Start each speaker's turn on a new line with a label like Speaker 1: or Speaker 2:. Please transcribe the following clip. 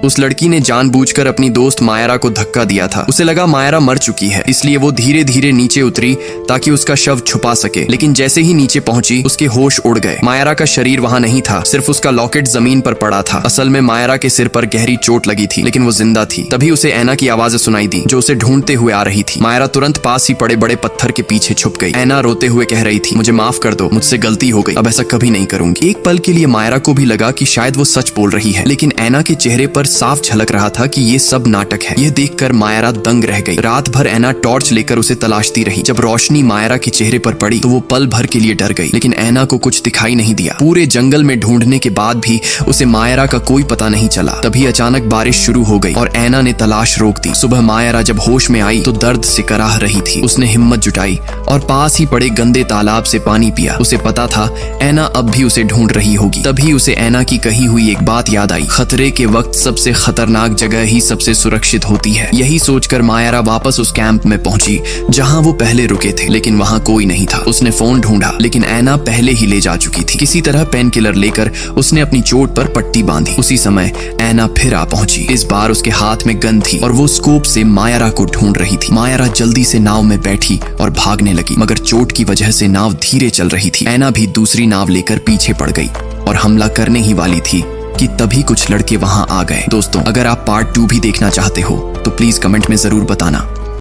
Speaker 1: उस लड़की ने जानबूझकर अपनी दोस्त मायरा को धक्का दिया था। उसे लगा मायरा मर चुकी है, इसलिए वो धीरे धीरे नीचे उतरी ताकि उसका शव छुपा सके। लेकिन जैसे ही नीचे पहुंची उसके होश उड़ गए। मायरा का शरीर वहां नहीं था, सिर्फ उसका लॉकेट जमीन पर पड़ा था। असल में मायरा के सिर पर गहरी चोट लगी थी, लेकिन वो जिंदा थी। तभी उसे ऐना की आवाजें सुनाई दी जो उसे ढूंढते हुए आ रही थी। मायरा तुरंत पास ही पड़े बड़े पत्थर के पीछे छुप गई। ऐना रोते हुए कह रही थी, मुझे माफ कर दो, मुझसे गलती हो गई, अब ऐसा कभी नहीं करूंगी। एक पल के लिए मायरा को भी लगा कि शायद वो सच बोल रही है, लेकिन ऐना के चेहरे पर साफ झलक रहा था कि ये सब नाटक है। यह देखकर मायरा दंग रह गई। रात भर ऐना टॉर्च लेकर उसे तलाशती रही। जब रोशनी मायरा के चेहरे पर पड़ी तो वो पल भर के लिए डर गई, लेकिन ऐना को कुछ दिखाई नहीं दिया। पूरे जंगल में ढूंढने के बाद भी उसे मायरा का कोई पता नहीं चला। तभी अचानक बारिश शुरू हो गई और ऐना ने तलाश रोक दी। सुबह मायरा जब होश में आई तो दर्द से कराह रही थी। उसने हिम्मत जुटाई और पास ही पड़े गंदे तालाब से पानी पिया। उसे पता था ऐना अब भी उसे ढूंढ रही होगी। तभी उसे ऐना की कही हुई एक बात याद आई, खतरे के वक्त सबसे खतरनाक जगह ही सबसे सुरक्षित होती है। यही सोचकर मायरा वापस उस कैंप में पहुंची जहां वो पहले रुके थे, लेकिन वहां कोई नहीं था। उसने फोन ढूंढा, लेकिन ऐना पहले ही ले जा चुकी थी। किसी तरह पेन किलर लेकर उसने अपनी चोट पर पट्टी बांधी। उसी समय ऐना फिर आ पहुंची। इस बार उसके हाथ में गन थी और वो स्कोप से मायरा को ढूंढ रही थी। मायरा जल्दी से नाव में बैठी और भागने लगी, मगर चोट की वजह से नाव धीरे चल रही थी। ऐना भी दूसरी नाव लेकर पीछे पड़ गई और हमला करने ही वाली थी कि तभी कुछ लड़के वहां आ गए। दोस्तों, अगर आप पार्ट 2 भी देखना चाहते हो तो प्लीज कमेंट में जरूर बताना।